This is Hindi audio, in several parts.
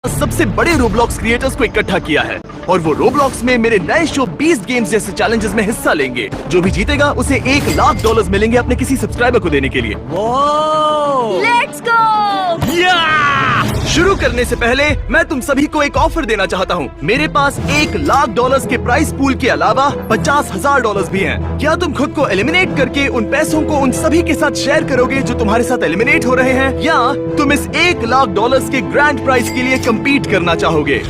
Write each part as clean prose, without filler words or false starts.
सबसे बड़े रोब्लॉक्स क्रिएटर्स को इकट्ठा किया है और वो रोब्लॉक्स में मेरे नए शो 20 गेम्स जैसे चैलेंजेस में हिस्सा लेंगे। जो भी जीतेगा उसे $1,00,000 मिलेंगे अपने किसी सब्सक्राइबर को देने के लिए। Let's go! शुरू करने से पहले मैं तुम सभी को एक ऑफर देना चाहता हूँ। मेरे पास $1,00,000 के प्राइस पूल के अलावा $50,000 भी हैं। क्या तुम खुद को एलिमिनेट करके उन पैसों को उन सभी के साथ शेयर करोगे जो तुम्हारे साथ एलिमिनेट हो रहे हैं, या तुम इस $1,00,000 के ग्रैंड प्राइज के लिए कम्पीट करना चाहोगे?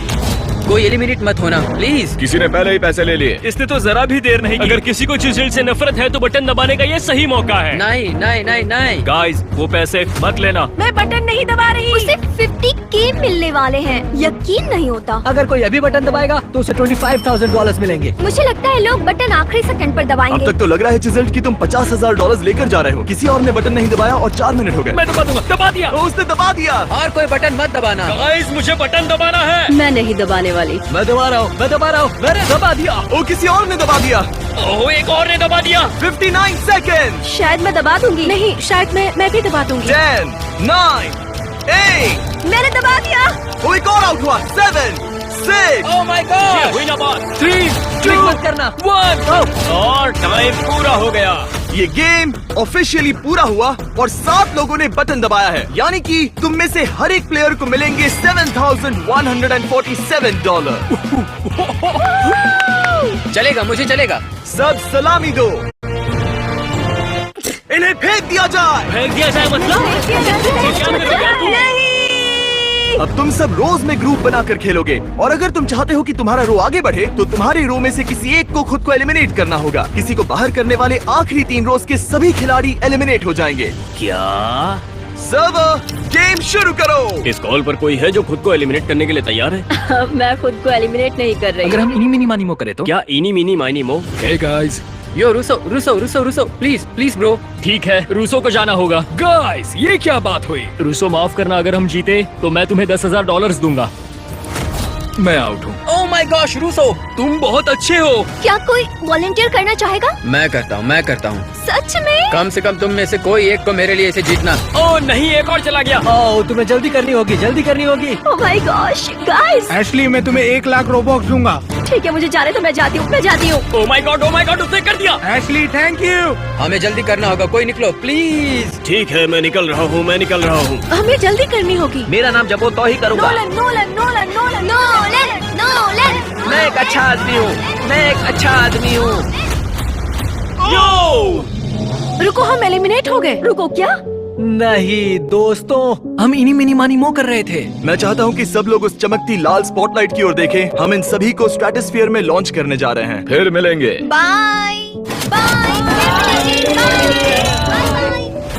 कोई एलिमिनेट मत होना प्लीज। किसी ने पहले ही पैसे ले लिए। इसने तो जरा भी देर नहीं की। अगर किसी को चिज़ल्ट से नफरत है तो बटन दबाने का ये सही मौका है। नहीं नहीं नहीं नहीं गाइस, वो पैसे मत लेना। मैं बटन नहीं दबा रही। उसे 50K मिलने वाले हैं, यकीन नहीं होता। अगर कोई अभी बटन दबाएगा तो उसे $25,000 मिलेंगे। मुझे लगता है लोग बटन आखिरी सेकंड पर अब दबाएंगे। तक तो लग रहा है चिज़ल्ट कि तुम $50,000 लेकर जा रहे हो। किसी और ने बटन नहीं दबाया और 4 मिनट हो गए। मैं दबा दूंगा। दबा दिया। तो उसने दबा दिया। और कोई बटन मत दबाना। गाइस, मुझे बटन दबाना है। मैं नहीं दबाने वाली। मैं दबा रहा हूँ, मैंने दबा दिया। ओ, किसी और ने दबा दिया। ओह, एक और ने दबा दिया। 59 सेकेंड। शायद मैं दबा दूंगी। नहीं, शायद मैं भी दबा दूंगी। 10, 9, 8। मैंने दबा दिया। वो एक और आउट हुआ। 7, 6। ओह माय ये गॉड। हुई ना बात। 3, क्लिक मत करना। 1 और टाइम पूरा हो गया। ये गेम ऑफिशियली पूरा हुआ और 7 लोगों ने बटन दबाया है, यानी कि तुम में से हर एक प्लेयर को मिलेंगे $7,147। चलेगा, मुझे चलेगा। सब सलामी दो। इन्हें फेंक दिया जाए। फेंक दिया जाए मतलब? नहीं। अब तुम सब रोज में ग्रुप बनाकर खेलोगे और अगर तुम चाहते हो कि तुम्हारा रो आगे बढ़े तो तुम्हारे रो में से किसी एक को खुद को एलिमिनेट करना होगा। किसी को बाहर करने वाले आखिरी 3 रोज के सभी खिलाड़ी एलिमिनेट हो जाएंगे। क्या सब गेम शुरू करो। इस कॉल पर कोई है जो खुद को एलिमिनेट करने के लिए तैयार है? मैं खुद को एलिमिनेट नहीं कर रही। अगर हम इनी मिनी मानी मो करें तो? क्या इनी मिनी माइनी मो? Hey guys, yo Russo please bro. ठीक है, रूसो को जाना होगा। guys, ये क्या बात हुई? रूसो, माफ करना, अगर हम जीते तो मैं तुम्हें $10,000 दूंगा। मैं आउट हूँ। ओह माय गॉश रूसो, तुम बहुत अच्छे हो। क्या कोई वॉलंटियर करना चाहेगा? मैं करता हूँ। सच में? कम से कम तुम में से कोई एक को मेरे लिए इसे जीतना। ओह नहीं, एक और चला गया। ओह, तुम्हें जल्दी करनी होगी। Oh my gosh, guys. Ashley, मैं तुम्हें $1,00,000 रोबॉक्स दूंगा। ठीक है, मुझे जाने तो मैं जाती हूँ। ओह माय गॉड, उसने कर दिया। Ashley, thank you. हमें जल्दी करना होगा, कोई निकलो प्लीज। ठीक है, मैं निकल रहा हूँ। हमें जल्दी करनी होगी। मेरा नाम जपो तो ही करूँगा। नोलन। मैं एक अच्छा आदमी हूँ। रुको, हम एलिमिनेट हो गए। रुको, क्या? नहीं दोस्तों, हम इनी मिनी मानी मो कर रहे थे। मैं चाहता हूँ कि सब लोग उस चमकती लाल स्पॉटलाइट की ओर देखें। हम इन सभी को स्ट्रेटोस्फीयर में लॉन्च करने जा रहे हैं। फिर मिलेंगे। बाय।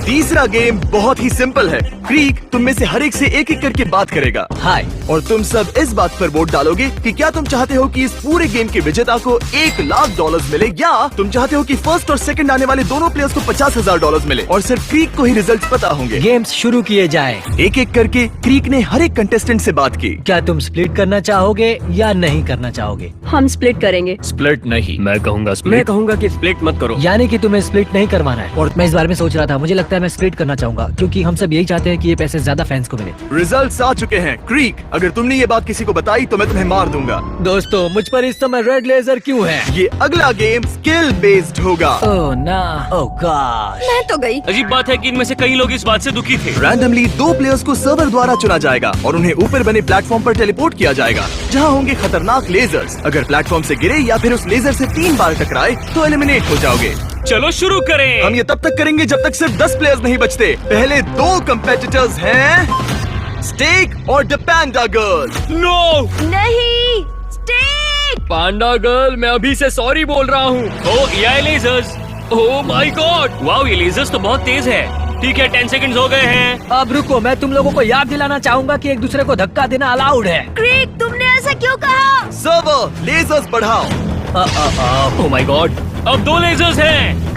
तीसरा गेम बहुत ही सिंपल है। क्रीक तुम में से हर एक से एक करके बात करेगा। हाय। और तुम सब इस बात पर वोट डालोगे कि क्या तुम चाहते हो कि इस पूरे गेम के विजेता को $1,00,000 मिले, या तुम चाहते हो कि फर्स्ट और सेकंड आने वाले दोनों प्लेयर्स को $50,000 मिले और सिर्फ क्रीक को ही रिजल्ट पता होंगे। गेम्स शुरू किए जाए। एक एक करके क्रीक ने हर एक कंटेस्टेंट से बात की। क्या तुम स्प्लिट करना चाहोगे या नहीं करना चाहोगे? हम स्प्लिट करेंगे। स्प्लिट नहीं, मैं कहूँगा कि स्प्लिट मत करो। यानी कि तुम्हें स्प्लिट नहीं करवाना है। और मैं इस बारे में सोच रहा था, मुझे लगता है मैं स्प्लिट करना चाहूंगा क्योंकि हम सब यही चाहते हैं कि ये पैसे ज्यादा फैंस को मिले। रिजल्ट्स आ चुके हैं। क्रीक, अगर तुमने ये बात किसी को बताई तो मैं तुम्हें मार दूंगा। दोस्तों, मुझ पर इस समय रेड लेजर क्यों है? ये अगला गेम स्किल बेस्ड होगा। ओह ना, ओह गॉश। मैं तो गई। अजीब बात है कि इनमें से कई लोग इस बात से दुखी थे। रैंडमली 2 प्लेयर्स को सर्वर द्वारा चुना जाएगा और उन्हें ऊपर बने प्लेटफॉर्म पर टेलीपोर्ट किया जाएगा, जहां होंगे खतरनाक लेजर्स। अगर प्लेटफॉर्म से गिरे या फिर उस लेजर से 3 बार टकराए तो एलिमिनेट हो जाओगे। चलो शुरू करें। हम ये तब तक करेंगे जब तक सिर्फ 10 प्लेयर्स नहीं बचते। पहले 2 कंपेटिटर्स हैं स्टेक और द पैंडा गर्ल। नो नहीं, स्टेक। पांडा गर्ल, मैं अभी से सॉरी बोल रहा हूँ। ओह, ये lasers. Oh my God, wow, ये लेजर्स तो बहुत तेज है। ठीक है, 10 सेकंड्स हो गए हैं। अब रुको, मैं तुम लोगों को याद दिलाना चाहूंगा कि एक दूसरे को धक्का देना अलाउड है। क्रीक, तुमने ऐसा क्यों कहा? सर्वर लेजर्स बढ़ाओ। ओह माय गॉड, अब 2 लेजर्स हैं।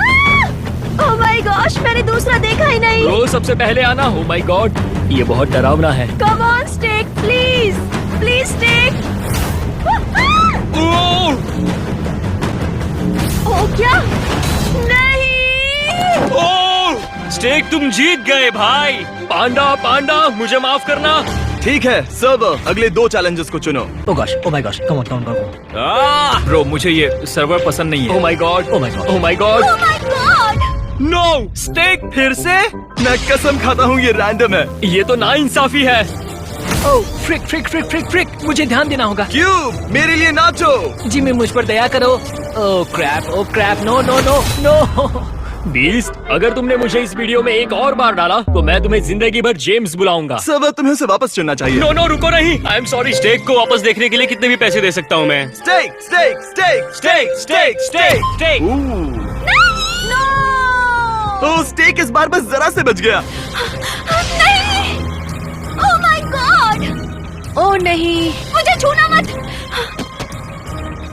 ओह माय गॉश, मैंने दूसरा देखा ही नहीं। रोज सबसे पहले आना। ओह माय गॉड, ये बहुत डरावना है। Come on stake, please stake. Oh क्या? नहीं। ओह, स्टेक तुम जीत गए भाई। पांडा, मुझे माफ करना। ठीक है सर्वर, अगले 2 चैलेंजेस को चुनो। Oh gosh, oh my gosh, come on come on. Bro मुझे ये सर्वर पसंद नहीं है। Oh my God, Oh my God. Oh my God, Oh my God! No Stake. फिर से? मैं कसम खाता हूँ ये रैंडम है। ये तो नाइंसाफी है। ओह फ्रिक फ्रिक फ्रिक फ्रिक फ्रिक, मुझे ध्यान देना होगा। क्यूब, मेरे लिए नाचो। जिमी मुझ पर दया करो। Oh crap, no no no no. Beast, अगर तुमने मुझे इस वीडियो में एक और बार डाला तो मैं तुम्हें जिंदगी भर जेम्स बुलाऊंगा। सर्वर, तुम्हें उसे वापस चुनना चाहिए। नो नो रुको नहीं, आई एम सॉरी। स्टेक को वापस देखने के लिए कितने भी पैसे दे सकता हूँ मैं। Stake Stake Stake Stake Stake Stake Stake. No! Oh Stake इस बार बस जरा से बच गया। नहीं! Oh my God! Oh नहीं! मुझे छूना मत!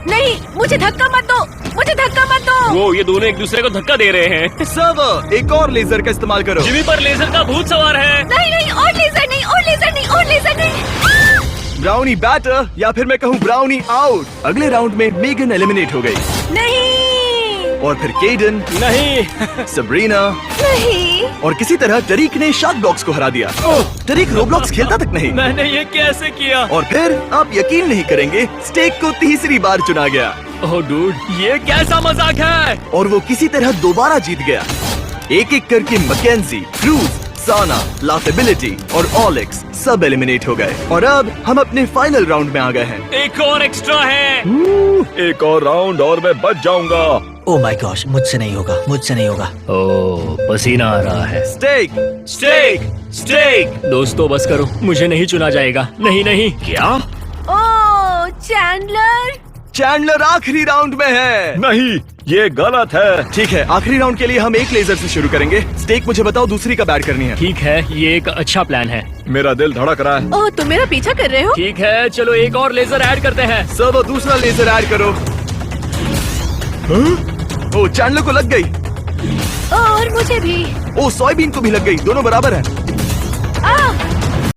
नहीं, मुझे धक्का मत दो! मुझे धक्का मत दो! वो ये दोनों एक दूसरे को धक्का दे रहे हैं। सर्वर, एक और लेजर का इस्तेमाल करो। जिमी पर लेजर का भूत सवार है। नहीं नहीं, और लेजर नहीं, और लेजर नहीं, और लेजर नहीं! ब्राउनी बैटर, या फिर मैं कहूँ ब्राउनी आउट। अगले राउंड में मेगन एलिमिनेट हो गई नहीं! और फिर केडन, नहीं। सबरीना नहीं! और किसी तरह टरीक ने शार्क बॉक्स को हरा दिया। टरीक रोब्लॉक्स खेलता तक नहीं। मैंने ये कैसे किया? और फिर आप यकीन नहीं करेंगे, स्टेक को तीसरी बार चुना गया ओह डूड, ये कैसा मजाक है? और वो किसी तरह दोबारा जीत गया। एक एक करके मैकेंजी, क्रूज, साना, लाफेबिलिटी और ऑलेक्स सब एलिमिनेट हो गए। और अब हम अपने फाइनल राउंड में आ गए हैं। एक और एक्स्ट्रा है। एक और राउंड और मैं बच जाऊंगा। ओ माय गॉश, मुझसे नहीं होगा, मुझसे नहीं होगा। ओह पसीना आ रहा है। Stake Stake Stake. दोस्तों बस करो, मुझे नहीं चुना जाएगा। नहीं नहीं। क्या? ओह चैंडलर! चैंडलर आखिरी राउंड में है। नहीं, ये गलत है। ठीक है, आखिरी राउंड के लिए हम एक लेजर से शुरू करेंगे। स्टेक, मुझे बताओ दूसरी कब ऐड करनी है। ठीक है, ये एक अच्छा प्लान है। मेरा दिल धड़क रहा है। ओह, तुम मेरा पीछा कर रहे हो? ठीक है, चलो एक और लेजर ऐड करते हैं। सर्वर, दूसरा लेजर ऐड करो। ओ, चैंडलर को लग गई। और मुझे भी। ओ, सॉयबीन को भी लग गई। दोनों बराबर है।